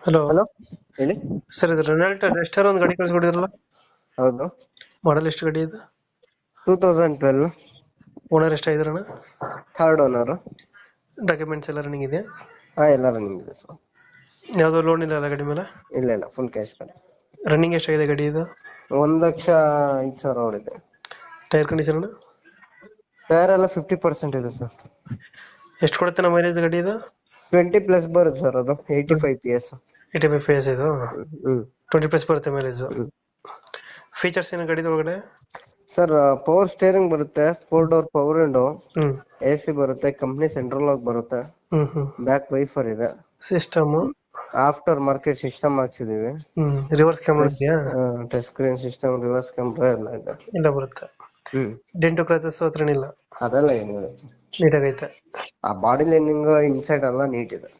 Hello. Hello, ಹೇಳಿ. Sir ಇದು Renault Duster ಒಂದು ಗಾಡಿ ಕಳಿಸ್ಕೊಟ್ಟಿದ್ರಲ್ಲ, ಹೌದು, ಮಾಡಲ್ ಎಷ್ಟು ಗಾಡಿ ಇದು? 2012. ಓನರ್ ಎಷ್ಟಾಗಿದ್ರಣ? Third owner. ಡಾಕ್ಯುಮೆಂಟ್ಸ್ ಎಲ್ಲ ರನ್ನಿಂಗ್ ಇದೆ? ಎಲ್ಲ ರನ್ನಿಂಗ್ ಇದೆ ಸರ್. ಯಾವುದೋ ಲೋನ್ ಇಲ್ಲ ಅಲ್ಲ ಗಾಡಿ ಮೇಲೆ? ಇಲ್ಲ ಇಲ್ಲ, ಫುಲ್ ಕ್ಯಾಶ್ ಕಡೆ. ರನ್ನಿಂಗ್ ಎಷ್ಟಾಗಿದೆ ಗಾಡಿ ಇದು? 1,05,000 ಓಡಿದೆ. Tyre condition? ಟೈರ್ ಎಲ್ಲ 50% ಇದೆ ಸರ್. ಎಷ್ಟು ಕೊಡುತ್ತೆ ನಮ್ಮ ಮೈಲೇಜ್ ಗಾಡಿ ಇದು? 20 ಪ್ಲಸ್ ಬರುತ್ತೆ ಸರ್. ಅದು 85 PS. 85 PS ಇದು? ಹ್ಮ್ 20 ಪ್ಲಸ್ ಬರುತ್ತೆ ಮೈಲೇಜ್. ಹ್ಮ್ ಫೀಚರ್ಸ್ ಏನು ಗಾಡಿ ಒಳಗಡೆ? ಸರ್, ಪವರ್ ಸ್ಟೇರಿಂಗ್ ಬರುತ್ತೆ, 4 ಡೋರ್ ಪವರ್ ವಿಂಡೋ, ಹ್ಮ್ AC ಬರುತ್ತೆ, ಕಂಪ್ನಿ ಸೆಂಟ್ರಲ್ ಲಾಕ್ ಬರುತ್ತೆ, ಹ್ಮ್ ಬ್ಯಾಕ್ ವೈಫರ್ ಇದೆ, ಸಿಸ್ಟಮ್. ಆಫ್ಟರ್ ಮಾರ್ಕೆಟ್ ಸಿಸ್ಟಮ್ ಹಾಕ್ಸಿದೀವಿ. ರಿವರ್ಸ್ ಕ್ಯಾಮ್ರಾ ಇದೆಯಾ? Touch screen system, reverse camera ಎಲ್ಲ ಇದೆ. ಇಲ್ಲ ಬರುತ್ತೆ. ಹ್ಮ್ ಡೆಂಟು ಕ್ರಾಚಸ್ ಹತ್ರ ಏನಿಲ್ಲ? ಅದೆಲ್ಲ ಏನಿದೆ. ನೀಟಾಗೈತೆ. ಆ ಬಾಡಿ ಲೈನಿಂಗ್ ಇನ್ಸೈಡ್ ಎಲ್ಲ ನೀಟ್ ಇದೆ.